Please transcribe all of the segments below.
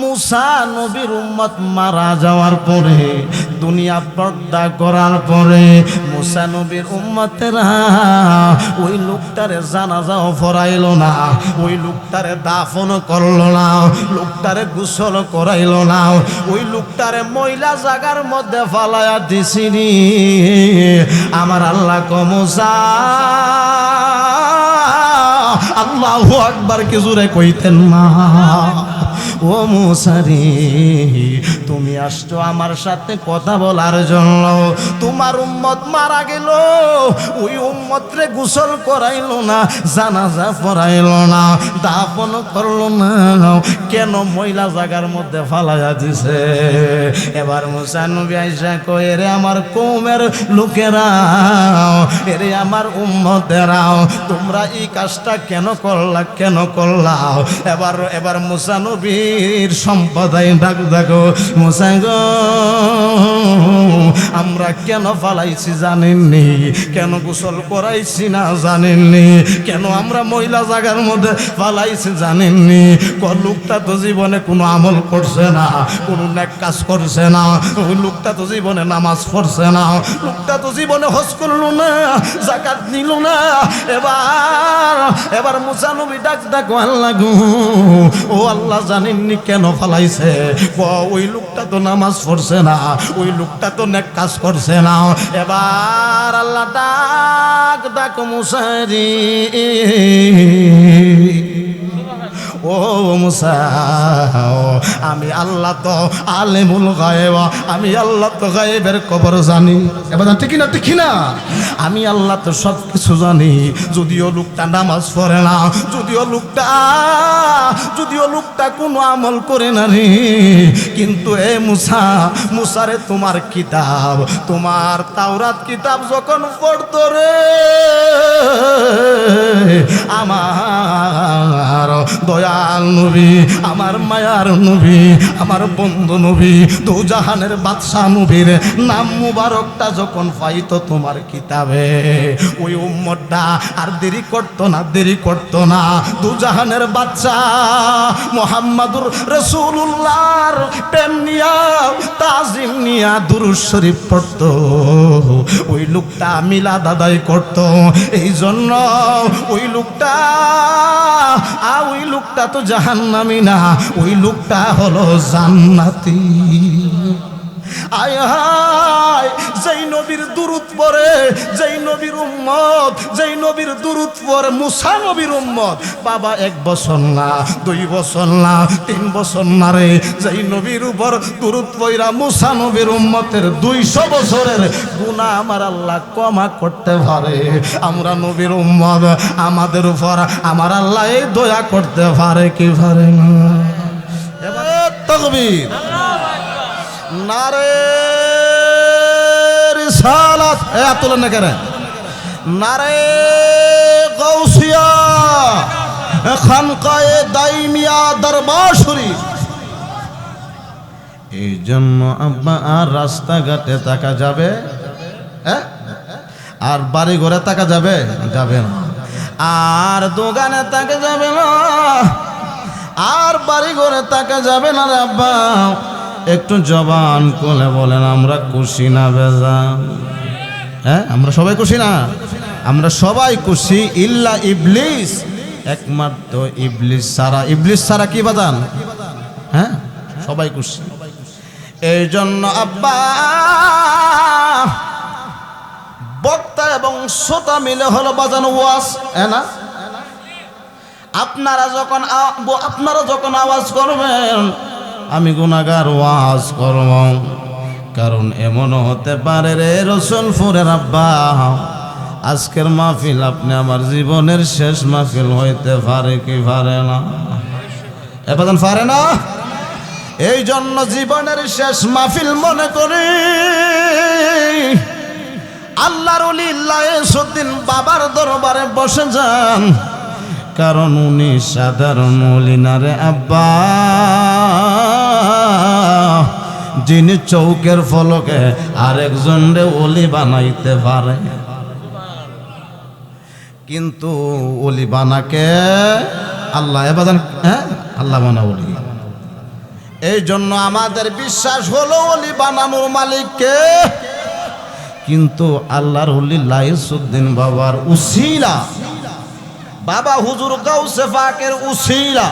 মুসা নবীর উম্মত মারা যাওয়ার পরে, দুনিয়া পর্দা করার পরে মুসা নবীর উম্মতেরা ওই লোকটারে জানাজাও পড়াইল না, ওই লোকটারে দাফন করলো না, লোকটারে গোসল করাইল না, ওই লোকটারে ময়লা জায়গার মধ্যে ফালায়া দিছিনি। আমার আল্লাহ কমসা আল্লাহু আকবার কি জোরে কইতেন না? ও মুসা রে, তুমি আসছো আমার সাথে কথা বলার জন্য। তোমার উম্মত মারা গেল, ওই উম্মত রে গোসল করাইলো না, জানাজা পড়াইলো না, দাফন করলো না, কেন ময়লা জায়গার মধ্যে ফালাইয়া দিছে? এবার মুসা নবী আইসা কয়, এরে আমার কওমের লোকেরা, এরে আমার উম্মতেরাও, তোমরা এই কাজটা কেন করলা, কেন করলা? এবার মুসা নবীর সম্প্রদায় ডাক দেখো, মুসা গো, আমরা কেন ফালাইছি জানেননি? কেন গোসল করাইছি না জানেননি? কেন আমরা মহিলা জায়গার মধ্যে ফালাইছি জানেননি? লোকটা তো জীবনে কোনো আমল করছে না, কোনো নেক কাজ করছে না, ওই লোকটা তো জীবনে নামাজ পড়ছে না, লোকটা তো জীবনে হজ করলো না, যাকাত নিল না। এবার মুসা নবী ডাক ডাকো, আল্লাহ গো, ও আল্লাহ জানেননি কেন ফালাইছে? ওই লোকটা তো নামাজ পড়ছে না, ওই লোকটা তো নেক কাজ করছে না। এবার আল্লাহ ডাক মুসা রে, ও মুসা, আমি আল্লাহ তো আলেমুল গায়েব, আমি আল্লাহ তো গায়েবের খবর জানি। এবার ঠিক না, ঠিক না? আমি আল্লাহ তো সব কিছু জানি। যদিও লোকটা নামাজ পড়ে না, যদিও লোকটা কোনো আমল করে না রে, কিন্তু এ মুসারে তোমার কিতাব, তোমার তাওরাত কিতাব যখন পড়তো রে, আমার দয়াল নবী, আমার মায়ার নবী, আমার বন্ধু নবী, দু জাহানের বাদশাহ নবীর নাম মুবারকটা যখন পাইতো তোমার কিতাবে, ওই উম্মতটা আর দেরি করতো না, দু জাহানের বাদশাহ মুহাম্মাদুর রাসূলুল্লাহর প্রেম নিয়া, তাজিম নিয়া দুরূদ শরীফ পড়তো। ওই লোকটা মিলাদ আদায় করতো। এই জন্য ওই লোকটা তো জাহান্নামী না, ওই লোকটা হলো জান্নাতি। আয় হায়, যেই নবীর দুরূদ পড়ে, যেই নবীর উম্মত, যেই নবীর দুরূদ পড়ে, মুসা নবীর উম্মত, বাবা 1 বছর না, 2 বছর না, 3 বছর না রে, যেই নবীর উপর দুরূদ পড়া মুসা নবীর উম্মতের 200 বছরের গুনাহ আমার আল্লাহ ক্ষমা করতে পারে। আমরা নবীর উম্মত, আমাদের উপর আমার আল্লাহ এই দয়া করতে পারে কি পারে না? এবার তাকবীর, নারে রিসালাত, আতুল নাকারে, নারে গাউসিয়া, খানকায়ে দাইমিয়া দরবার শরীফ। এই জন্য আব্বা আর রাস্তাঘাটে তাকা যাবে, আর বাড়ি ঘরে তাকা যাবে না, আর দোকানে তাকা যাবে না, আর বাড়ি ঘরে তাকা যাবে না রে আব্বা। একটু জবান খুলে বলেন, আমরা খুশি না বেজান? আমরা সবাই খুশি না? আমরা সবাই খুশি, ইল্লা ইবলিস, একমাত্র ইবলিস ছাড়া কি বাজান? সবাই খুশি। এই জন্য আব্বা, বক্তা এবং শ্রোতা মিলে হলো বাজানো ওয়াজ, না? আপনারা যখন আওয়াজ করবেন, আমি গুনাহগার ওয়াজ করব, কারণ এমনও হতে পারে রে রসুলপুরের আব্বা, আজকের মাহফিল আপনি আমার জীবনের শেষ মাহফিল হইতে পারে কি পারে না? এবার পারে না? এই জন্য জীবনের শেষ মাহফিল মনে করি আল্লাহর ওলি লায়েসউদ্দিন বাবার দরবারে বসে যান, কারণ উনি সাধারণ ওলি না রে আব্বা, যিনি চৌকের ফলকে আরেকজন রে ওলি বানাইতে পারে, কিন্তু ওলি বানাকে আল্লাহ। এবার আল্লাহ বানা ওলি। এই জন্য আমাদের বিশ্বাস হলো ওলি বানানোর মালিককে, কিন্তু আল্লাহর ওলি লাইসউদ্দিন বাবার উসিলা, বাবা হুজুর গাউসে পাকের উসিলা,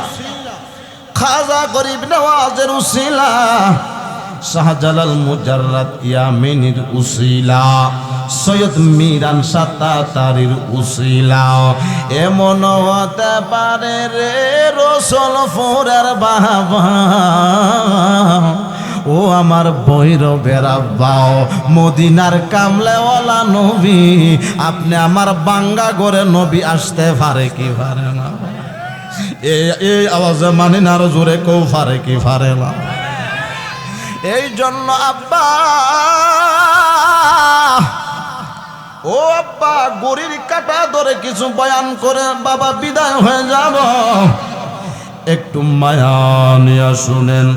খাজা গরিব নওয়াজের উসিলা, শাহজালাল মুজাররাদ ইয়ামিনীর উসিলা, সৈয়দ মিরান সাতাতারির উসিলা, এমন হতে পারে রে রসুলপুরের বাবা, ও আমার ভৈরবের আব্বাও মদিনার কামলেওয়ালা নবী, আপনি আমার বাঙ্গা করে নবী আসতে পারে কি পারে না? এই আওয়াজে মানি না, আরো জোরে কেউ পারে কি পারে না? এই জন্য আব্বা, ও আব্বা, গরির কাটা ধরে কিছু বয়ান করে বাবা বিদায় হয়ে যাব। একটু মায়া নিয়ে শুনেন,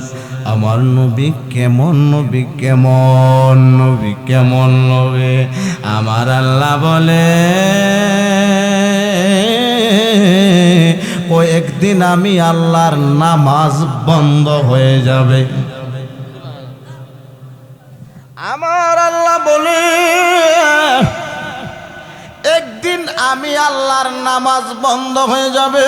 আমার নবী কেমন নবী, কেমন নবী, কেমন নবী। আমার আল্লাহ বলে কয়েকদিন আমি আল্লাহর নামাজ বন্ধ হয়ে যাবে। আমার আল্লাহ বলে একদিন আমি আল্লাহর নামাজ বন্ধ হয়ে যাবে,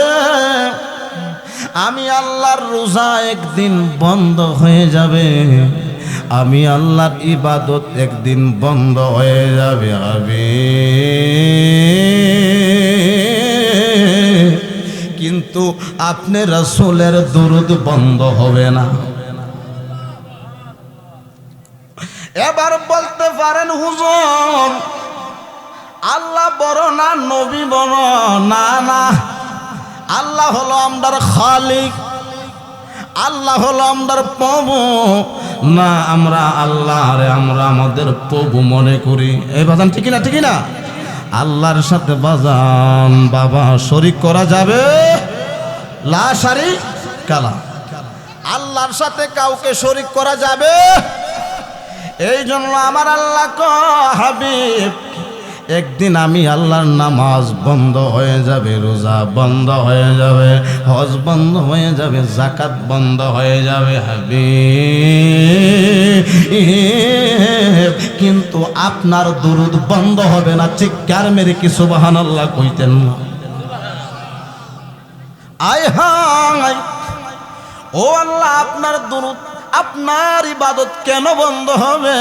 আমি আল্লাহর রোজা একদিন বন্ধ হয়ে যাবে, আমি আল্লাহর ইবাদত একদিন বন্ধ হয়ে যাবে। কিন্তু আপনি রাসূলের দুরূদ বন্ধ হবে না। এবার বলতে পারেন হুজুর আল্লাহ বড় না নবী বড়? না না, আল্লাহ হলো আমরার খালিক, আল্লাহ হলো আমরার প্রভু। না, আমরা আল্লাহরে আমরা আমাদের প্রভু মনে করি। এই বাজান ঠিক না? ঠিক না? আল্লাহর সাথে বাজান বাবা শরীক করা যাবে? লা শারিকা লাহ। আল্লাহর সাথে কাউকে শরীক করা যাবে? এই জন্য আমার আল্লাহ হাবিব একদিন আমি আল্লাহর নামাজ বন্ধ হয়ে যাবে, রোজা বন্ধ হয়ে যাবে, হজ বন্ধ হয়ে যাবে, যাকাত বন্ধ হয়ে যাবে হাবিব, কিন্তু আপনার দুরূদ বন্ধ হবে না। চিৎকার মেরে কি সুবহানাল্লাহ কইতেন না? আয় হায়, ও আল্লাহ, আপনার দুরূদ, আপনার ইবাদত কেন বন্ধ হবে?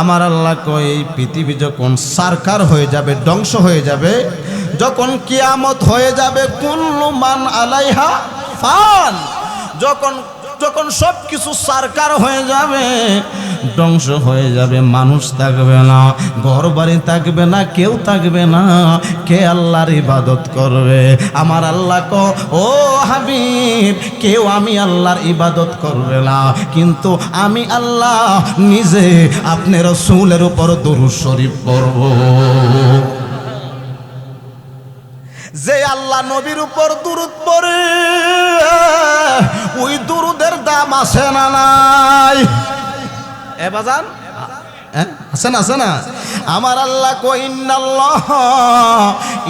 আমার আল্লাহ কয় এই পৃথিবী যখন সারকার হয়ে যাবে, ধ্বংস হয়ে যাবে, যখন কিয়ামত হয়ে যাবে, কুল্লু মান আলাইহা ফান, যখন যখন সব কিছু সারকার হয়ে যাবে, ধ্বংস হয়ে যাবে, মানুষ থাকবে না, ঘর বাড়ি থাকবে না, কেউ থাকবে না, কে আল্লাহর ইবাদত করবে? আমার আল্লাহ ও হাবিব, কেউ আমি আল্লাহর ইবাদত করবে না, কিন্তু আমি আল্লাহ নিজে আপনার রাসূলের উপর দরুদ শরীফ পড়ব। যে আল্লাহ নবীর উপর দুরূদ পড়ে, ওই দুরূদের দাম আছে না নাই? এ বাজান আছে না? আছে না? আমার আল্লাহ কই ইন্নাল্লাহ,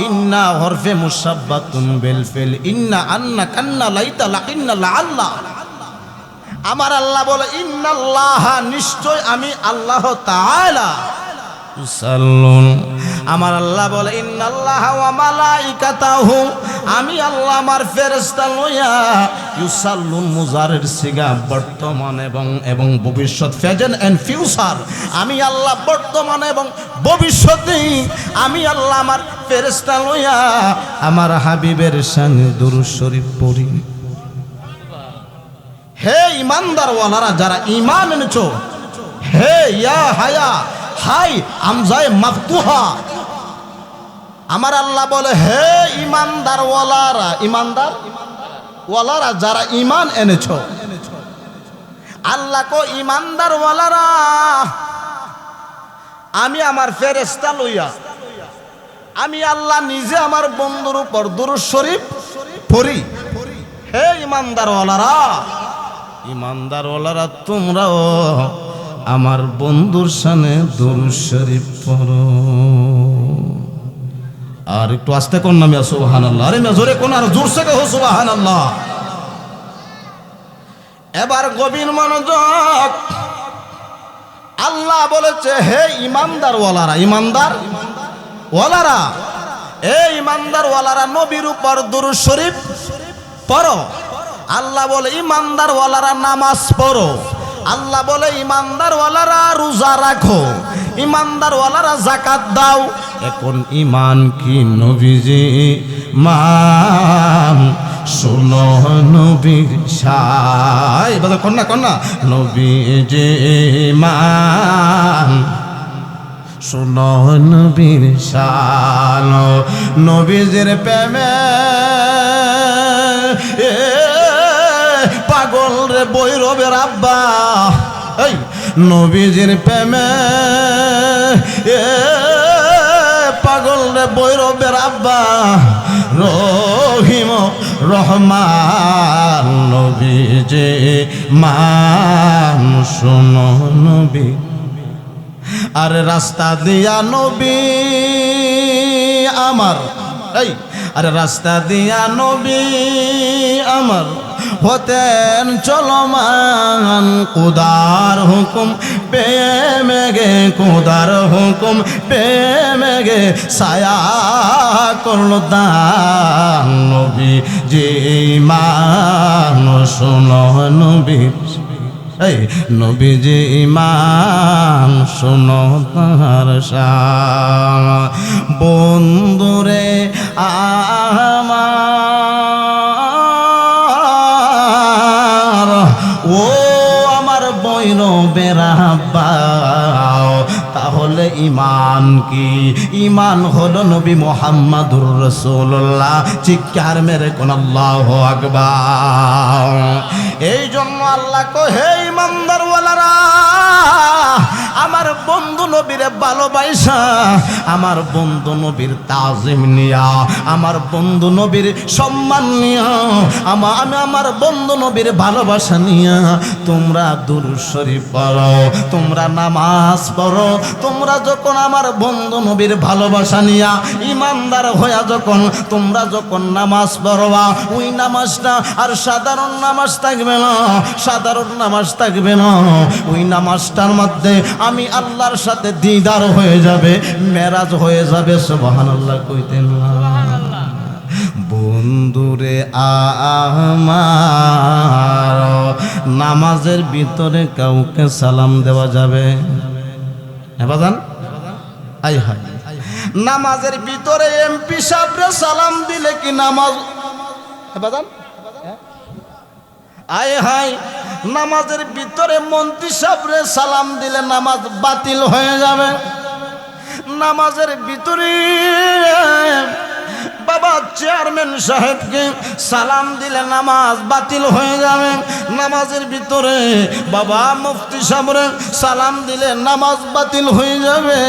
ইন্না হরফে মুসাব্বাতুন বিল ফিল, ইন্না আন্না কান্না লাইতা লা ইন্না লা আল্লাহ। আমার আল্লাহ বলে ইন্নাল্লাহ, নিশ্চয় আমি আল্লাহ তাআলা, ইউসাল্লুন, আমার আল্লাহ বলে ইন্নাল্লাহ ওয়া মালাইকাতাহু, আমি আল্লাহ আমার ফেরেশতা লইয়া, ইউসাল্লুন মুজারের সিগা বর্তমান এবং ভবিষ্যৎ, প্রেজেন্ট এন্ড ফিউচার, আমি আল্লাহ বর্তমান এবং ভবিষ্যতে আমি আল্লাহ আমার ফেরেশতা লইয়া আমার হাবিবের শানে দুরূদ শরীফ পড়ি। হে ইমানদার ওয়ালারা, যারা ঈমান এনেছো, হে ইয়া হায়া হাই আমজায়ে মাফতুহা, আমার আল্লাহ বলে হে ইমানদার ওয়ালারা, ইমানদার ওয়ালারা যারা ঈমান এনেছো, আল্লাহ কো ইমানদার ওয়ালারা, আমি আমার ফেরেশতা লইয়া আমি আল্লাহ নিজে আমার বন্ধুর উপর দুরূদ শরীফ পড়ি। হে ইমানদার ওয়ালারা, ইমানদার ওয়ালারা তোমরাও আমার বন্ধুর শানে দুরূদ শরীফ পড়ো। আর একটু আস্তে কোন না, সুবহানাল্লাহ। আরে জোরে কোন, আর জোরসে কহো সুবহানাল্লাহ। এবার গভীর মনোযোগ। আল্লাহ বলেছে, হে ইমানদার ওয়ালারা, ইমানদার ওয়ালারা, এই ইমানদার ওয়ালারা নবীর উপর দুরূদ শরীফ পড়ো। আল্লাহ বলে ইমানদার ওয়ালারা নামাজ পড়ো। আল্লাহ বলে ইমানদার ওয়ালারা রোজা রাখো, ইমানদার ওয়ালারা যাকাত দাও। এখন ইমান কি নবীজি মান শুনো নবীর শায়, বাজা কন্যা কন্যা, নবীজি মান শুনো নবীর শান, নবীজির প্রেমে পাগল রে বৈরবের আব্বা, এই নবীজির প্রেমে পাগল রে বৈরবের আব্বা, রহিম রহমান নবীজি মান শুনো নবী। আরে রাস্তা দিয়া নবী আমার, এই আরে রাস্তা দিয়া নবী আমার হতেন চলমান, কুদার হুকুম পেয়ে গে, কুদার হুকুম পেয়ে গে ছায়া করলো দান, নবী যে মান শোনো নবী, এই নবীজি ইমান শুনো তাহার শান। বন্ধুরে আমার, ও আমার বৈরবের আব্বা, তাহলে ইমান কি? ইমান হলো নবী মুহাম্মাদুর রাসূলুল্লাহ। চিৎকার মেরে কোন আল্লাহু আকবার। এই জন্য আল্লাহ কয়, হে ইমানদার ওয়ালারা, আমার বন্ধু নবীরে ভালোবাসা, আমার বন্ধু নবীর তাজিম নিয়া, আমার বন্ধু নবীর সম্মান নিয়া, আমি আমার বন্ধু নবীর ভালোবাসা নিয়া তোমরা দুরূদ শরীফ পড়ো, তোমরা নামাজ পড়ো। তোমরা যখন আমার বন্ধু নবীর ভালোবাসা নিয়া ইমানদার হইয়া যখন তোমরা যখন নামাজ পড়বা, ওই নামাজটা আর সাধারণ নামাজ থাকবে না, সাধারণ নামাজ থাকবে না। ওই নামাজটার মধ্যে আমি আল্লাহর সাথে দিদার হয়ে যাবে, মেরাজ হয়ে যাবে। সুবহানাল্লাহ কইতেন না? বন্ধুরে আমার, নামাজের ভিতরে কাউকে সালাম দেওয়া যাবে? বাজান আই হাই, নামাজের ভিতরে এমপি সাহেবরে সালাম দিলে কি নামাজ? বাজান আয় হাই, নামাজের ভিতরে মন্ত্রী সাহেবরে সালাম দিলে নামাজ বাতিল হয়ে যাবে। নামাজের ভিতরে বাবা চেয়ারম্যান সাহেবকে সালাম দিলে নামাজ বাতিল হয়ে যাবে। নামাজের ভিতরে বাবা মুফতি সাহেবরে সালাম দিলে নামাজ বাতিল হয়ে যাবে।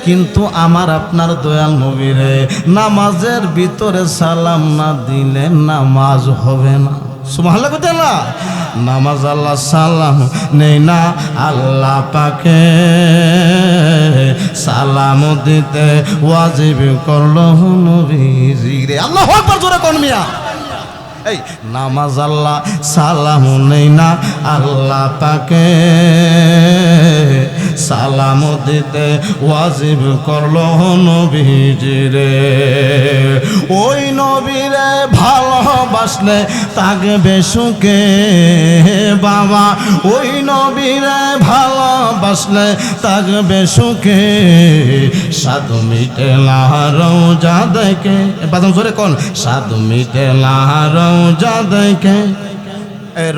কিন্তু আমার আপনার দয়াল নবীরে নামাজের ভিতরে সালাম না দিলে নামাজ হবে না। সুবহানাল্লাহ কইতেন না? নামাজ আল্লাহ সালাম নেই না, আল্লাহ পাকে সালাম দিতে ওয়াজিব করলো নবীজি রে। আল্লাহু আকবার, জোরে কোন মিয়া। এই নামাজ আল্লাহ সালাম নেই না, আল্লাহ পাকে সালাম দিতে ওয়াজিব করলো নবীজি রে। ওই নবীরে ভালোবাসলে থাকবে সুখে বাবা, ওই নবীরে ভালোবাসলে থাকবে সুখে। সাধু মিটে না রোজা দেখে, বাদাম জোরে কোন, সাধু মিটে না রোজা দেখে,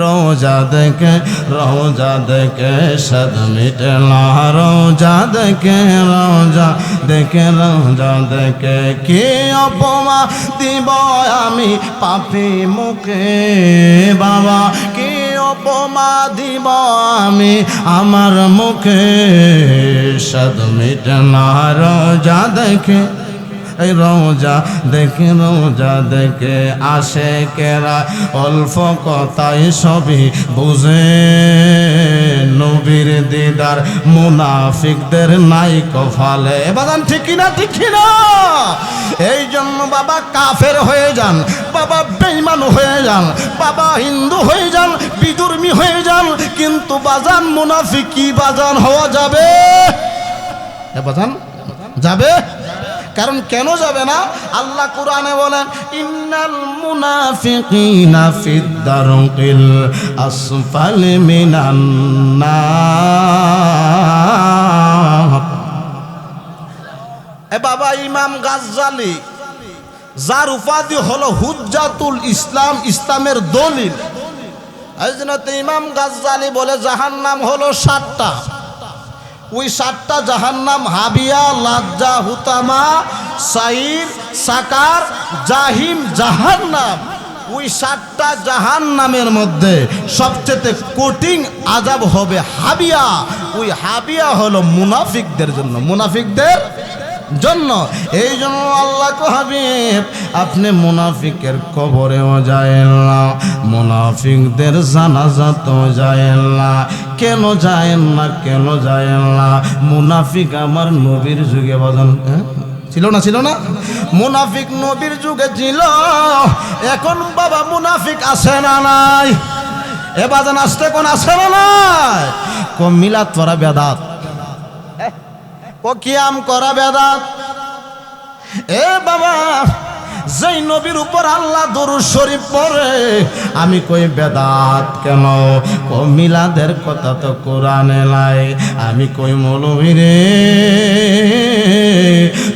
রোজা দেখে, রোজা দেখে সাধু মিটে না রোজা দেখে, রোজা দেখে, রোজা দেখে। কে অপমা দিব আমি পাপী মুখে বাবা, কে অপমা দিব আমি আমার মুখে। সাধু মিটে না রোজা দেখে, এই রওজা দেখে আশেকেরা অল্প কথাই সবই বুঝে নবীর দিদার মুনাফিকদের নাই কপালে। বাদান ঠিক কিনা ঠিক কিনা? এই জন্য বাবা কাফের হয়ে যান, বাবা বেঈমান হয়ে যান, বাবা হিন্দু হয়ে যান, বিধর্মী হয়ে যান, কিন্তু বাজান মুনাফিক কি বাজান হওয়া যাবে? বাজান যাবে? কারণ কেন যাবে না? আল্লাহ কোরআনে বলেন ইন্নাল মুনাফিকিনা ফিদ দারকিল আসফালি মিনান নার। এ বাবা ইমাম গাজ্জালি, যার উপাধি হলো হুজ্জাতুল ইসলাম, ইসলামের দলিল, ইমাম গাজ্জালি বলে জাহান্নাম হলো 7টা। ওই 7টা জাহান্নাম হাবিয়া, লাজ্জা, হুতামা, সাইর, সাকার, জাহিম, জাহান্নাম। ওই 7টা জাহান্নামের মধ্যে সবচেয়ে কঠিন আযাব হবে হাবিয়া। ওই হাবিয়া হলো মুনাফিকদের জন্য, মুনাফিকদের জন্য। এই জন্য আল্লাহ কো হাবিব আপনি মুনাফিকের কবরেও যায়েন না, মুনাফিকদের জানাজাতেও যায়েন না। কেন যায়েন না? কেন যায়েন না? মুনাফিক আমার নবীর যুগে বাজান ছিল না, ছিল না? মুনাফিক নবীর যুগে ছিল, এখন বাবা মুনাফিক আছে না নাই? এ বাজান আসতে কোন আছে না নাই? কম মিলাদ পড়া বেদাত, ও কিয়াম করা বেদাত। এ বাবা যেই নবীর উপর আল্লাহ দরুদ শরীফ পড়ে, আমি কই বেদাত কেন? ও মিলাদের কথা তো কোরআনে নাই। আমি কই মৌলভী রে,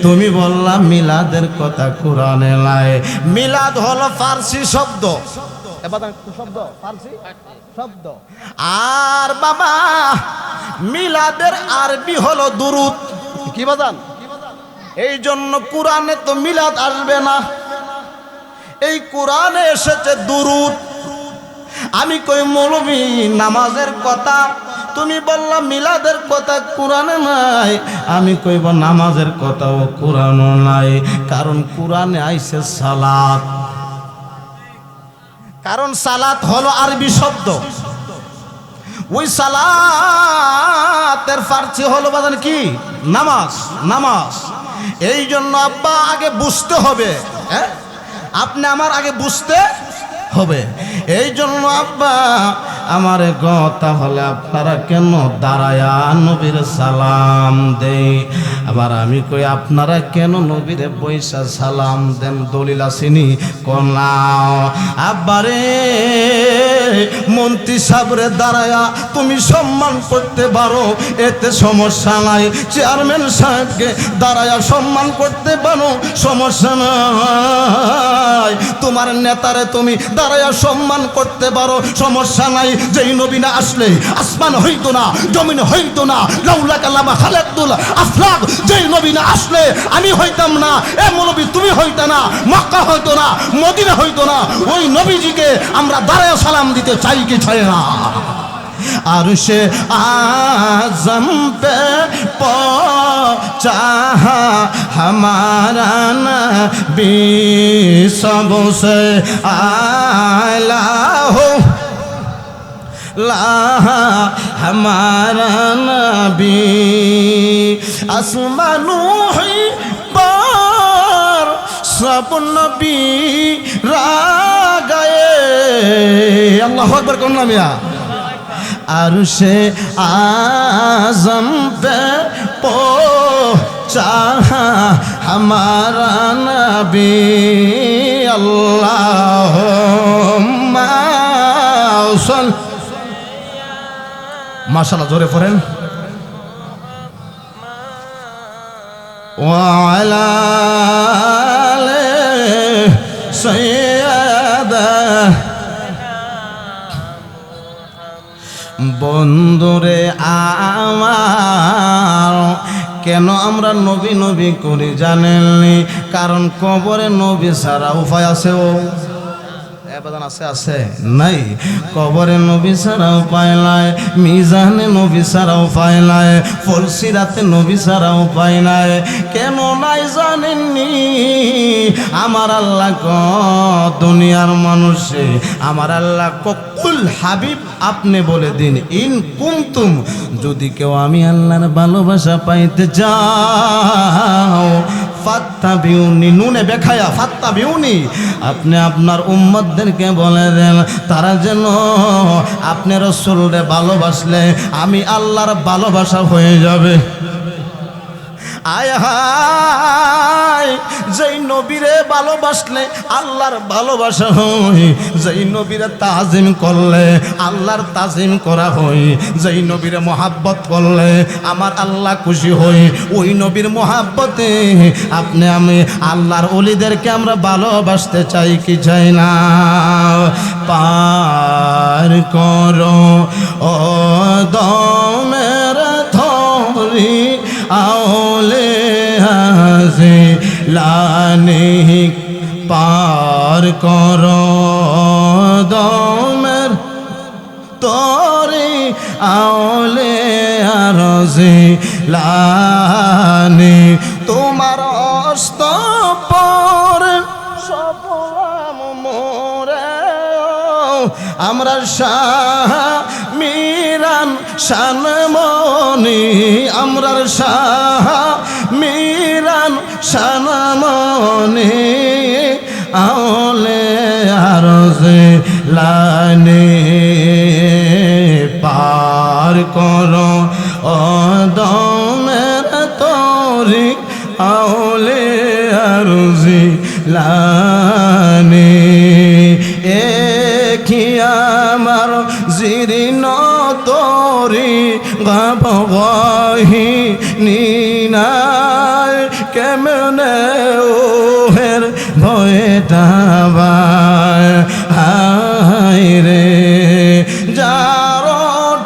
তুমি বললা মিলাদের কথা কোরআনে নাই। মিলাদ হলো ফার্সি শব্দ, শব্দ ফার্সি শব্দ। আর বাবা মিলাদের আরবি হলো দুরুদ। কি বাজান? এই জন্য কোরআনে তো মিলাদ আসবে না, এই কোরআনে এসেছে দুরুদ। আমি কই মৌলভী নামাজের কথা তুমি বললা, মিলাদের কথা কোরআনে নাই। আমি কইব নামাজের কথাও কোরআনও নাই, কারণ কোরআনে আইছে সালাত। কারণ সালাত হলো আরবি শব্দ, ওই সালাতের ফার্সি হলো বাজান কি? নামাজ, নামাজ। এই জন্য আব্বা আগে বুঝতে হবে, হ্যাঁ আপনি আমার আগে বুঝতে হবে। এই জন্য আব্বা আমার কথা হলে আপনারা কেন দাঁড়ায়া নবীর সালাম দেই? আবার আমি কই আপনারা কেন নবীরে পয়সা সালাম দেন? দলিল আসেনি কোনাও? আব্বারে মন্ত্রী সাহেবরে দাঁড়ায়া তুমি সম্মান করতে পারো, এতে সমস্যা নাই। চেয়ারম্যান সাহেবকে দাঁড়ায়া সম্মান করতে পারো, সমস্যা নাই। তোমার নেতারে তুমি দাঁড়ায়া সম্মান করতে পারো, সমস্যা নাই। যেই নবী না আসলে আসমান হইতো না, জমিন হইতো না। লাউলা কালামা খালাকুল আফলাক, যেই নবী না আসলে আমি হইতাম না, এ মৌলবী তুমি হইতা না, মক্কা হইতো না, মদিনা হইতো না। ওই নবীজিকে আমরা দাঁড়ায় সালাম দিতে চাই কি চাই না? আরশে आज़म पे पहुँचा हमारा नबी सबसे आला हो ला हमारा नबी आसमानू ही पर सब नबी रा गए। अल्लाहु अकबर कौन ना मियाँ? अरशे आज़म पे पहुँचा हमारा नबी अल्लाहुम्मा सल्ल। माशाल्लाह जोरे पढ़ें। वाला सैयदा বন্ধুরে আমার, কেন আমরা নবী নবী করি জানেননি? কারণ কবরে নবী ছাড়া উপায় আছে? ও এবাদান আছে আছে নাই কবরে নবী ছাড়া উপায় নাই মিজানে নবী ছাড়া উপায় নাই ফলসিরাতে নবী ছাড়া উপায় নাই কেন নাই জানেননি আমার আল্লাহ ক দুনিয়ার মানুষে আমার আল্লাহ কুল হাবিব আপনি বলে দিন ইন কুনতুম যদি কেউ আমি আল্লাহর ভালোবাসা পাইতে চাও ফাত্তাবিউনি নুনে বেখায়া ফাত্তাবিউনি আপনি আপনার উম্মতদেরকে বলে দেন তারা যেন আপনি রাসূলকে ভালোবাসলে আমি আল্লাহর ভালোবাসা হয়ে যাবে আয় হায় যেই নবীরে ভালোবাসলে আল্লাহর ভালোবাসা হয় যেই নবীরে তাজিম করলে আল্লাহর তাজিম করা হয় যেই নবীরে মহাব্বত করলে আমার আল্লাহ খুশি হই ওই নবীর মহাব্বতে আপনি আমি আল্লাহর ওলিদেরকে আমরা ভালোবাসতে চাই কি চাই না পার করো ও দমের ধরি আওলে হাজে লানে পার করো দমের তরি আওলে আরজে লানে তোমার অস্ত পর সপলাম মোরে আমরা শাহ মিরান শানমনি আমরার শাহ মিরান শানমনি আওলে আরজে লানে পার করো ও দমের তরি আওলে আরজে লানে কি আমার জিরিন তরি গাবহি নিনায় কেমনে ওহের ভয়টা বায় হায় রে যার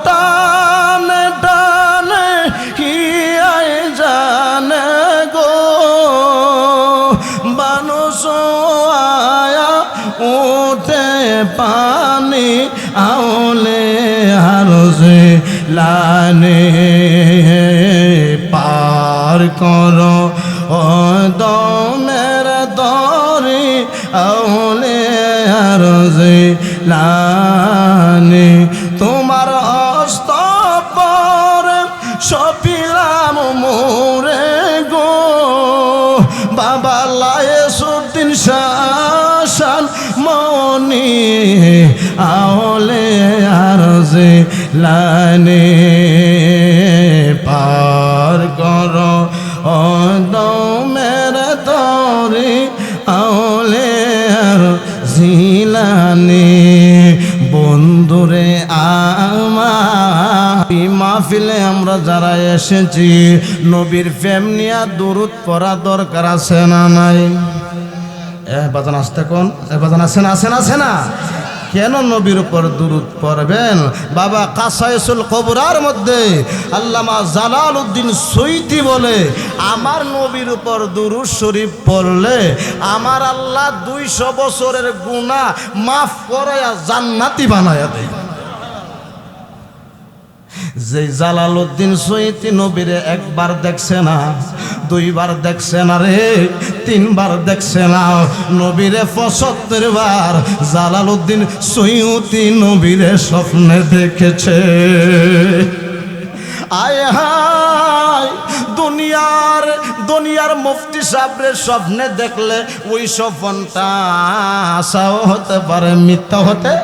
টানে টানে হিয়ায় জানে গো মানুষ আয়া উঠে পানি আওলে আরজে লানে পার করো ও দমের দরি আওলে আরজে লানে তোমার হস্ত পর সপিলাম মোরে গো বাবা লায়েসুদ্দিন শাসান মনি আওলে আরজে লানে পার করো ও দমের তরি আওলে আরজে লানে বন্ধুরে আমার মাহফিলে আমরা যারা এসেছি নবীর প্রেম নিয়া দুরূদ পড়া দরকার আছে না নাই বাজান আসতে কোন বাজান আছে না আছে না আছে না কেন নবীর উপর দুরূদ পড়বেন বাবা কাসাইসুল কবরার মধ্যে আল্লামা জালালউদ্দিন সৈয়দি বলে আমার নবীর উপর দুরূদ শরীফ পড়লে আমার আল্লাহ 200 বছরের গুনাহ মাফ করে জান্নাতি বানায়া দেয় যে জালালউদ্দিন সৈয়দি নবীরে একবার দেখছে না দুইবার দেখছে না রে তিনবার দেখছে না নবীরে 75 বার জালালউদ্দিন সৈয়দি নবীরে স্বপ্নে দেখেছে আয় হায় দুনিয়ার মুফতি সাহেবের স্বপ্নে দেখলে ওই স্বপ্নটা আশাও হতে পারে মিথ্যা হতে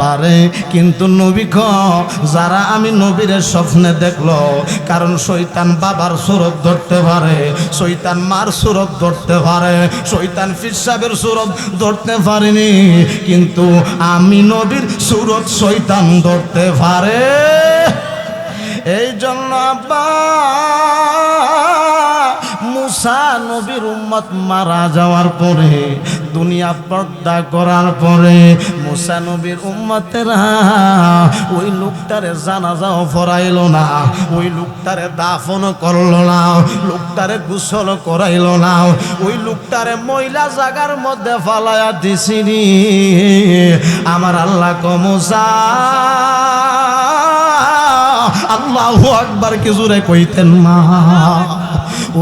পারে কিন্তু নবী যারা আমি নবীর স্বপ্নে দেখলো কারণ শয়তান বাবার সুরত ধরতে পারে শয়তান মার সুরত ধরতে পারে শয়তান পীর সাহেবের সুরত ধরতে পারেনি কিন্তু আমি নবীর সুরত শয়তান ধরতে পারে এই জন্য আব্বা মুসা নবীর উম্মত মারা যাওয়ার পরে দুনিয়া পর্দা করার পরে মুসা নবীর উম্মতেরা ওই লোকটারে জানাজাও পড়াইল না, ওই লোকটারে দাফন করলো না, লোকটারে গোসল করাইল না, ওই লোকটারে ময়লা জায়গার মধ্যে ফালায়া দিছিনি। আমার আল্লাহ কমসা আল্লাহু আকবার কি জোরে কইতেন না?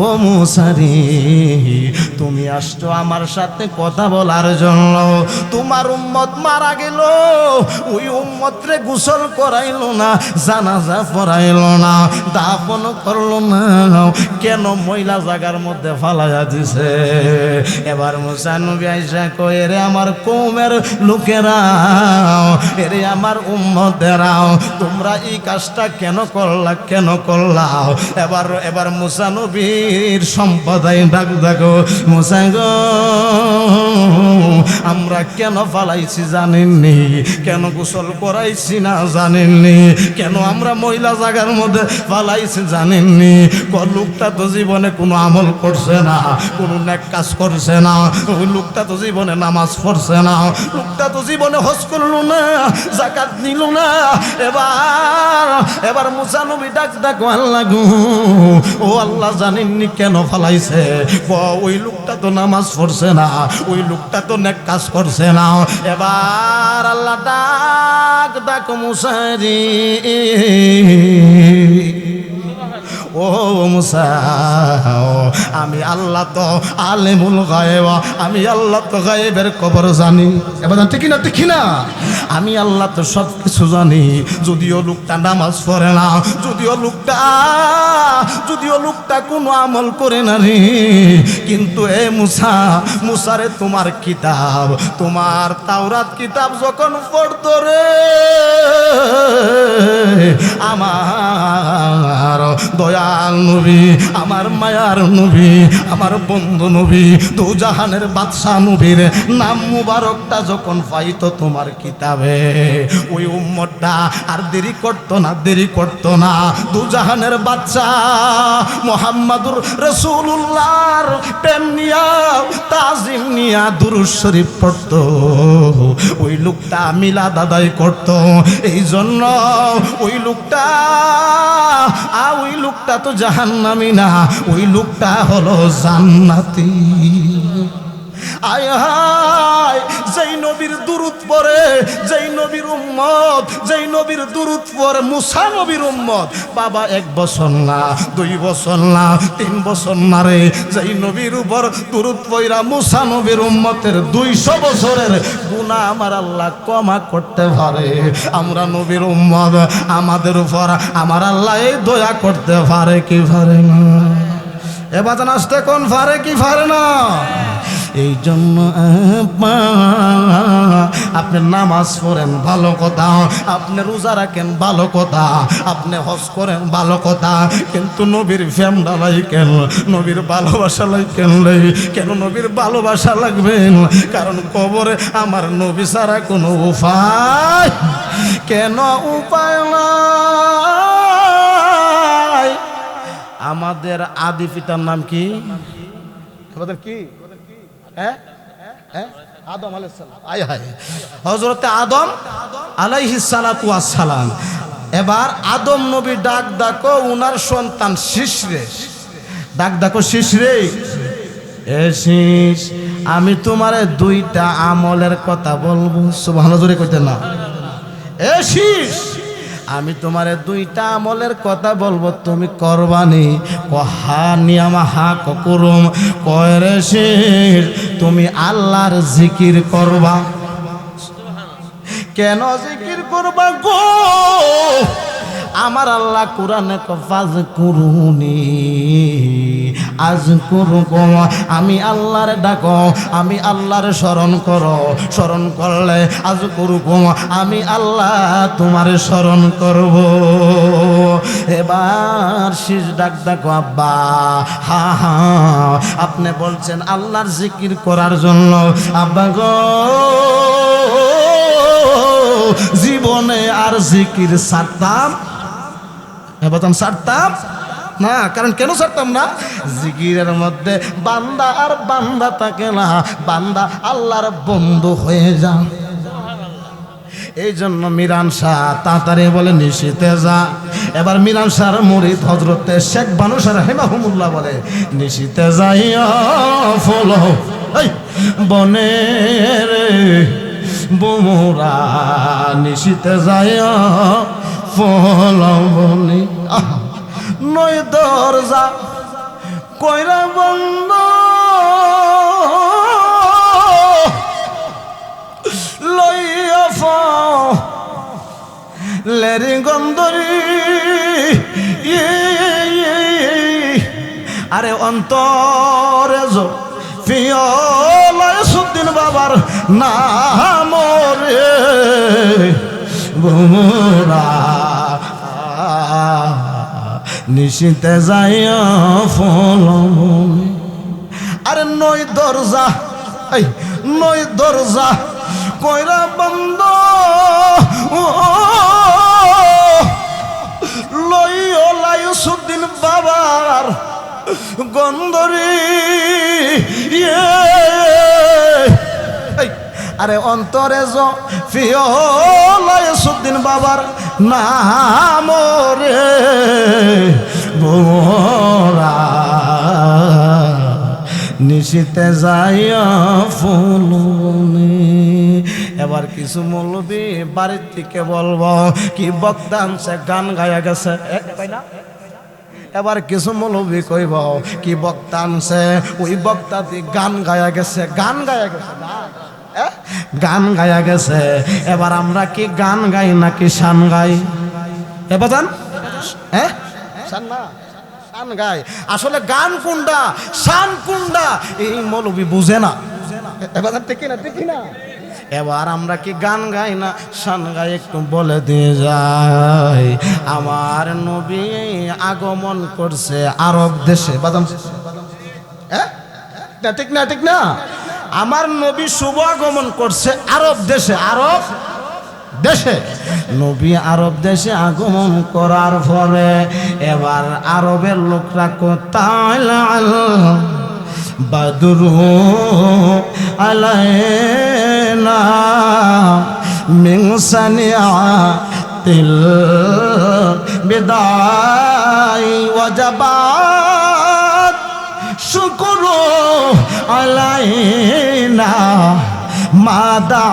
ও মুসা রে, তুমি আসছো আমার সাথে কথা বলার জন্য। তোমার উম্মত মারা গেল, ওই উম্মত রে গোসল করাইলো না, জানাজা পড়াইলো না, দাফন করলো না, কেন ময়লা জায়গার মধ্যে ফালাইয়া দিছে? এবার মুসা নবী আইসা কয়, এরে আমার কওমের লোকেরা, এরে আমার উম্মতেরাও, তোমরা এই কাজটা কেন করলা, কেন করলা? এবার মুসা নবীর সম্প্রদায় ডাক দেখো, মুসা গো আমরা কেন ফালাইছি জানেননি? কেন গোসল করাইছি না জানেননি? কেন আমরা মহিলা জায়গার মধ্যে ফালাইছি জানেননি? লোকটা তো জীবনে কোনো আমল করছে না, কোনো নেক কাজ করছে না, ওই লোকটা তো জীবনে নামাজ পড়ছে না, লোকটা তো জীবনে হজ করলো না, যাকাত নিল না। এবার মুসা নবী ডাক ডাকো, আল্লাহ গো, ও আল্লাহ জানেননি কেন ফালাইছে? ওই লোকটা তো নামাজ পড়ছে না, ওই লোকটা তো নেক কাজ করছে না। এবার আল্লাহ ডাক মুসা রে, ও মুসা, আমি আল্লাহ তো আলেমুল গায়েব, আমি আল্লাহ তো গায়েবের খবর জানি। এবার ঠিক না, ঠিক না? আমি আল্লাহ তো সব কিছু জানি। যদিও লোকটা নামাজ পড়ে না, যদিও লোকটা কোনো আমল করে না রে, কিন্তু এ মুসারে তোমার কিতাব, তোমার তাওরাত কিতাব যখন পড়তো রে, আমার দয়াল নবী, আমার মায়ার নবী, আমার বন্ধু নবী, দু জাহানের বাদশা নবীর নাম মুবারকটা যখন পাইতো তোমার কিতাবে, ওই উম্মতটা আর দেরি করতো না, দু জাহানের বাদশা মুহাম্মাদুর রাসূলুল্লাহর প্রেম নিয়া, তাজিম নিয়া দুরূদ শরীফ পড়তো। ওই লোকটা মিলাদ আদায় করতো। এই জন্য ওই লোকটা তো জাহান্নামী না, ওই লোকটা হলো জান্নাতি। আয় হায়, যেই নবীর দুরূদ পড়ে, যেই নবীর উম্মত, যেই নবীর দুরূদ পড়ে, মুসা নবীর উম্মত, বাবা 1 বছর না, 2 বছর না, 3 বছর না রে, যেই নবীর উপর দুরূদ পড়া মুসা নবীর উম্মতের 200 বছরের গুনাহ আমার আল্লাহ ক্ষমা করতে পারে। আমরা নবীর উম্মত, আমাদের উপর আমার আল্লাহ এই দয়া করতে পারে কি পারে না? এবার আসতে কোন পারে কি পারে না? এই জন্য আপনি নামাজ পড়েন ভালো কথা, আপনি রোজা রাখেন ভালো কথা, আপনি হজ করেন ভালো কথা, কিন্তু নবীর প্রেম ডালাই কেন, নবীর ভালোবাসা লাই কেন নবীর ভালোবাসা লাগবেন? কারণ কবরে আমার নবী ছাড়া কোনো উপায়, কেন উপায় নাই। আমাদের আদি পিতার নাম কি? আমাদের কি? আদম আলাইহিস সালাম। আয় হায়, হযরতে আদম আলাইহিস সালাতু ওয়াস সালাম। এবার আদম নবী ডাক ডাকো উনার সন্তান শীষরে, ডাক ডাকো শীষরে, এ শীষ, আমি তোমারে 2টা আমলের কথা বলবো। সুবহানাল্লাহ, জোরে কইতে না? এ শীষ, আমি তোমারে 2টা আমলের কথা বলবো, তুমি করবানি? কহা নিয়ামা হা করুম, কয়রে শীষ, তুমি আল্লাহর জিকির করবা। কেন জিকির করবা গো? আমার আল্লাহ কোরআনে ফাজ কুরুনি আজ করুকো, আমি আল্লাহর ডাকো, আমি আল্লাহর স্মরণ করো, স্মরণ করলে আজ করুকো, আমি আল্লাহ তোমার স্মরণ করব। এবার শেষ ডাক ডাকো, আব্বা হা হা, আপনি বলছেন আল্লাহর জিকির করার জন্য, আব্বা গো জীবনে আর জিকির ছাড়তাম? এবার ছাড়তাম না, কারণ কেন ছাড়তাম না? জিকিরের মধ্যে বান্দা আর বান্দা থাকে না, বান্দা আল্লাহর বন্ধু হয়ে যায়। এই জন্য মিরান শাহ তাড়াতাড়ি বলে নিশিতে যা। এবার মিরান শাহর মুরিদ হযরতে শেখ বানু শাহ রাহিমাহুল্লাহ বলে নিশিতে যাইয়া ফলো এই বনের বোমরা, নিশিতে যাইয়া ফলো বনি নই দরজা কইরা বন্ধ লইয়া লেরি গন্ধরি। আরে অন্তরে যো ফিয়লাইসুদ্দিন বাবার নাম রে বোমরা, নিশিতে যাইয়া ফলমনি। আরে নই দরজা এই নই দরজা কইরা বন্ধ লইসুদ্দিন বাবার গন্ধরি। আরে অন্তরে ফিয়লাইসুদ্দিন বাবার নাম রে বোমরা, নিশিতে যাইয়া ফুলবনি। এবার কিছু মৌলবি বাড়ির থেকে বলবো কি বক্তা আনছে গান গায়া গেছে, এবার কিছু মৌলবি কইব কি বক্তা আনছে ওই বক্তা দিয়ে গান গায়া গেছে, গান গায়া গেছে, গান গায়া গেছে। এবার আমরা কি গান গাই নাকি শান গাই? এবার জান শান না শান গাই। আসলে গান কোনটা শান কোনটা এই মৌলবি বুঝে না। এবার ঠিক না ঠিক না? এবার আমরা কি গান গাই না শান গাই একটু বলে দিয়ে যাই। আমার নবী আগমন করছে আরব দেশে, বাদাম ঠিক না ঠিক না? আমার নবী শুভ আগমন করছে আরব দেশে, আরব দেশে। নবী আরব দেশে আগমন করার পরে এবার আরবের লোকরা কোথায় বাদরু আলাইনা মিন সানিয়াতিল বিদাই ওয়াজাবাত শুকরু আলাইনা মাদা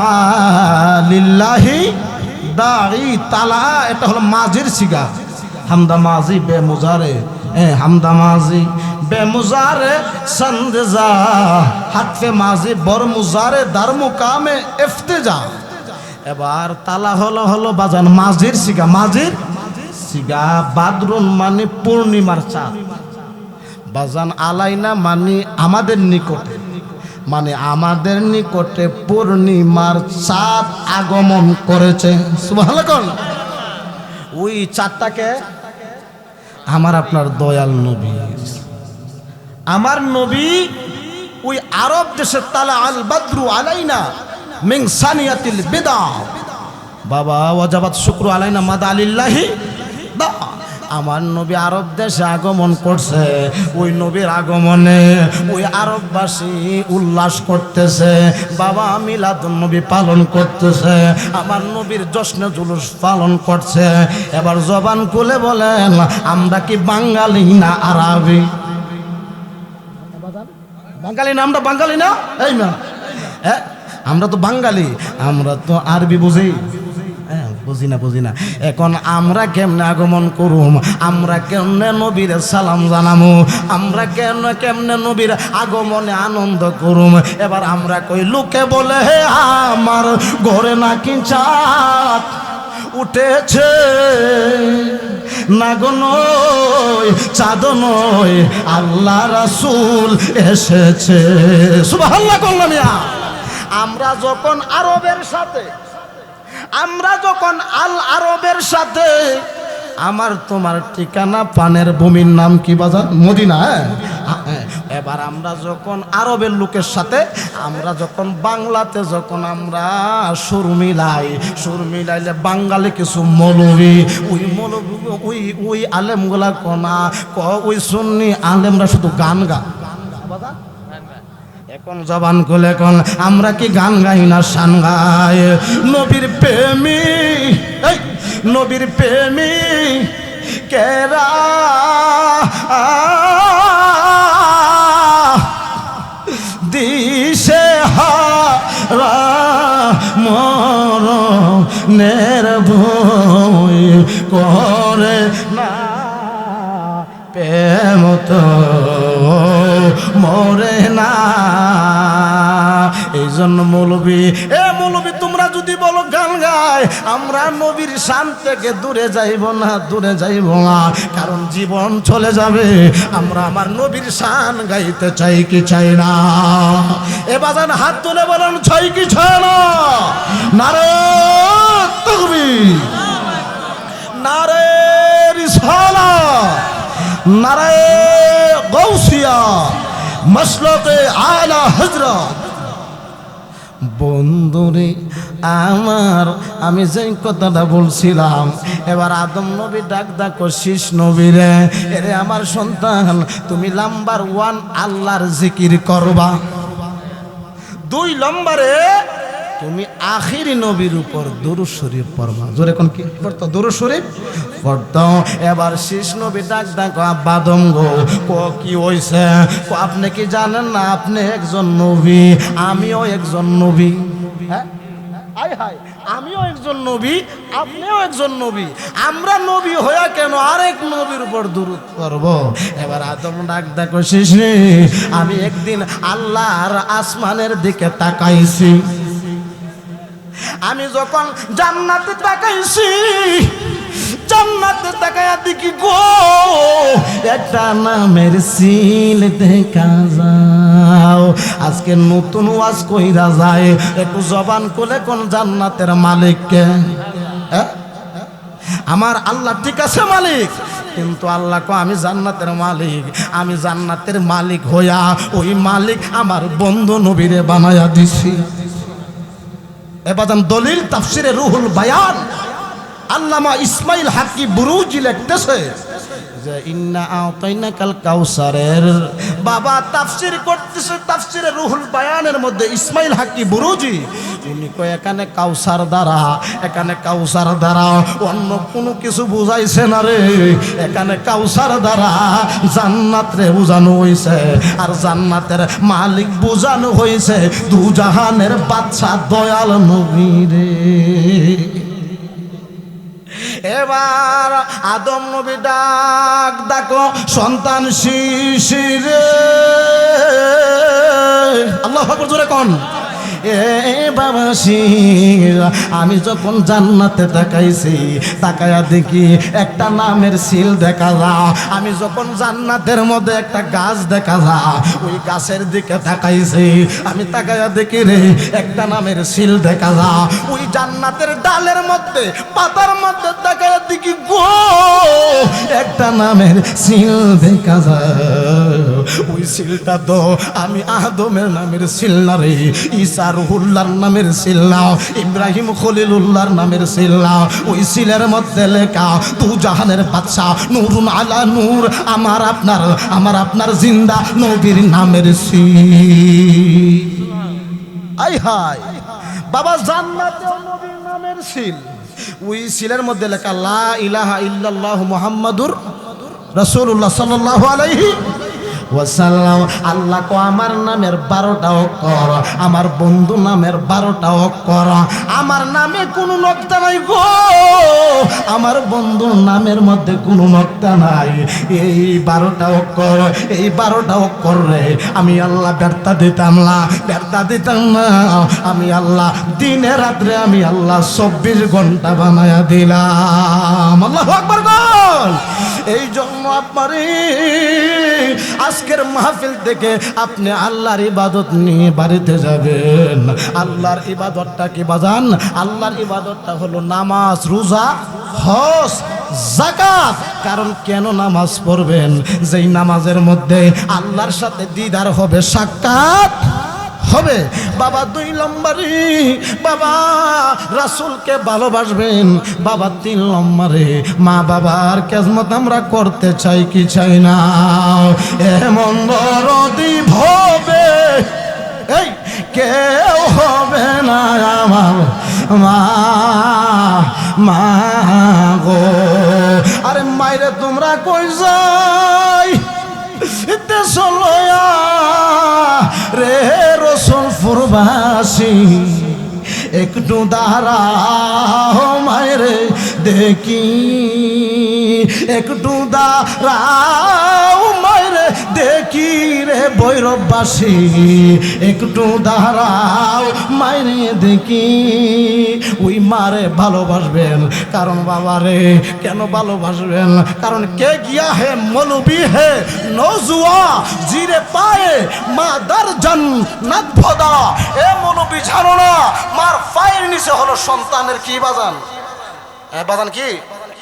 লিল্লাহি দাঈ তালা। এটা হলো মাজির সিগা, হামদা মাজি বে মুজারে, হামদা মাজি বে মুজারে সন্দজা হাতফে মাজি বর মুজারে দার মুকামে ইফতিজা। এবার তালা হলো হলো বাজান মাজির সিগা, মাজির সিগা। বাদরুন মানে পূর্ণিমার চাঁদ, বাজান আলাইনা মানে আমাদের নিকটে, মানে আমাদের নিকটে পূর্ণিমার চাঁদ আগমন করেছে। সুবহানাল্লাহ। ওই চাঁদটাকে আমার আপনার দয়াল নবী, আমার নবী ওই আরব দেশের তালা আল বাদরু আলাইনা মিন সানিয়াতিল বিদা বাবা ওয়াজাবাত শুকরু আলাইনা মাদা লিল্লাহি দা। আমার নবী আরব দেশে আগমন করছে, ওই নবীর আগমনে ওই আরববাসী উল্লাস করতেছে, বাবা মিলাদুন নবী পালন করতেছে, আমার নবীর জশ্নে জুলুস পালন করছে। এবার জবান খুলে বলেন আমরা কি বাঙালি না আরবি? বাঙালি না আমরা, বাঙালি না? এই না আমরা তো বাঙালি, আমরা তো আরবি বুঝি বুঝি না। এখন আমরা কেমনে আগমন করুম, আমরা কেমনে নবীর সালাম জানামু, আমরা কেমনে নবীর আগমনে আনন্দ করুম। এবার আমরা কই লোকে বলে হে আমার ঘরে নাকি চাঁদ উঠেছে, না গো নয় চাঁদ নয় আল্লাহ রাসূল এসেছে। সুবহানাল্লাহ করলাম। আমরা যখন আরবের সাথে, আমরা যখন আল আরবের সাথে আমার তোমার ঠিকানা পানের ভূমির নাম কি বাজার? মদিনা। হ্যাঁ, এবার আমরা যখন আরবের লোকের সাথে আমরা যখন বাংলাতে যখন আমরা সুর মিলাইলে বাঙালি কিছু মৌলবি ওই মৌলবি ওই আলেমগুলা কোনা ওই সুন্নি আলেমরা শুধু গান গা। এখন জবান খুলে কোন আমরা কি গান গাই না শান গাই? নবীর প্রেমী নবীর প্রেমী কেরা দিশে হারা মরণের ভয় করে না প্রেম তো মরে না। এই জন্য মৌলবী তোমরা যদি বলো গান গায়, আমরা নবীর শান থেকে দূরে যাইব না, কারণ জীবন চলে যাবে। আমরা আমার নবীর শান গাইতে চাই কি চাই না? এ বাজান হাত তুলে বলেন চাই কি চাই না? নারে তাকবীর, নারে রিসালাত, নারে গাউসিয়া, মাসলাকে আলা হযরত। বন্ধুরে আমার, আমি যে কথাটা বলছিলাম, এবার আদম নবী ডাক ডাকো শীষ নবীরে, এরে আমার সন্তান, তুমি নাম্বার 1 আল্লাহর জিকির করবা। 2 নম্বরে তুমি আখিরি নবীর উপর দুরূদ শরীফ পড়বা। জোরে কোন কি পড়তো? দুরূদ শরীফ পড়তো। এবার শীষ নবী ডাক ডাকো আব্বা আদম গো, কি হইছে? আপনি কি জানেন না আপনি একজন নবী, আমিও একজন নবী? হ্যাঁ, হাই হাই, আমিও একজন নবী, আপনিও একজন নবী। আমরা নবী হইয়া কেন আরেক নবীর উপর দুরূদ করব? এবার আদম ডাক দেখো শীষ রে, আমি একদিন আল্লাহর আসমানের দিকে তাকাইছি। আমি যখন জান্নাতে তাকাইছি, জান্নাতে তাকায়া দেখি গো একটা নামের সিল দেখা যাও। আজকে নতুন ওয়াজ কইরা যায়, একটু জবান খুলে কোন জান্নাতের মালিককে? আমার আল্লাহ ঠিক আছে মালিক, কিন্তু আল্লাহ কো আমি জান্নাতের মালিক। আমি জান্নাতের মালিক হইয়া ওই মালিক আমার বন্ধু নবীরে বানায়া দিছি। এবার দলিল তাফসিরে রুহুল বায়ান আল্লামা ইসমাইল হাক্কি বুরুজি লিখতেছে যে ইন্না আতাইনাকাল কাউসারের বাবা তাফসির করতেছে, তাফসিরে রুহুল বায়ানের মধ্যে ইসমাইল হাক্কি বুরুজি উনি কয় এখানে কাউসার দ্বারা অন্য কোনো কিছু বুঝাইছে না রে। এখানে কাউসার দ্বারা জান্নাত রে বুঝানো হয়েছে, আর জান্নাতের মালিক বুঝানো হয়েছে দু জাহানের বাদশা দয়াল নবী রে। এবার আদম নবী ডাক ডাকো সন্তান শিশিরে, আল্লাহু আকবার জোরে কোন। এ বাবা শির, আমি যখন জান্নাতে তাকাইছি, তাকায়া দেখি একটা নামের সিল দেখা যা। আমি যখন জান্নাতের মধ্যে একটা গাছ দেখা যা, ওই গাছের দিকে তাকাইছি, আমি তাকায়া দেখি রে একটা নামের সিল দেখা যা। ওই জান্নাতের ডালের মধ্যে পাতার মধ্যে তাকায়া দেখি গো একটা নামের সিল দেখা যা। ওই সিলটা তো আমি আদমের নামের সিল না রে, ঈসা রুহুল্লাহর নামের সিল না, ইব্রাহিম খলিলুল্লাহর নামের সিল না। ওই সিলের মধ্যে লেখা দু জাহানের বাদশা নূরুন আলা নূর, আমার আপনার জিন্দা নবীর নামের সিল। আই হাই বাবা, জান্নাতেও নবীর নামের সিল। ওই সিলের মধ্যে লেখা লা ইলাহা ইল্লাল্লাহু মুহাম্মাদুর রাসূলুল্লাহ সাল্লাল্লাহু আলাইহি ওয়াসাল্লাম। আল্লাহ কো আমার নামের 12টা অক্ষর, আমার বন্ধু নামের 12টা অক্ষর। আমার নামে কোনো নকতা নাই গো, আমার বন্ধুর নামের মধ্যে কোনো নকতা নাই। এই 12টা অক্ষর, এই 12টা অক্ষর রে আমি আল্লাহ ব্যর্থা দিতাম না। আমি আল্লাহ দিনে রাত্রে আমি আল্লাহ 24 ঘন্টা বানায়া দিলাম। আল্লাহু আকবার বল। এই জন্য আপনারে আজকের মাহফিল থেকে আপনি আল্লাহর ইবাদত নিয়ে বাড়িতে যাবেন। আল্লাহর ইবাদতটা কি বাজান? আল্লাহর ইবাদতটা হলো নামাজ, রোজা, হজ, যাকাত। কারণ কেন নামাজ পড়বেন? যেই নামাজের মধ্যে আল্লাহর সাথে দিদার হবে, সাক্ষাৎ হবে। বাবা 2 নম্বরে বাবা রাসূলকে ভালোবাসবেন। বাবা 3 নম্বরে মা বাবার খেদমত আমরা করতে চাই কি চাই না? এমন দরদি হবে এই কেউ হবে না আমার মা, মা গো। আরে মাইরে তোমরা কই যাই দেশ লয়া রে রসুল ফুরবাসী, একটু দাঁড়াও মায়েরে দেখি, একটু দাঁড়াও মায়েরে দেখি রে ভৈরববাসী, একটু দাঁড়াও মায়েরে দেখি। ওই মারে ভালোবাসবেন। কারণ বাবারে কেন ভালোবাসবেন? কারণ কে গিয়া হে মৌলবি হে নজুয়া জিরে পায়ে মা দরজান নাদভদা। এ মৌলবি জানো না মার পায়ের নিচে হলো সন্তানের কি বাজান? বাজান কি?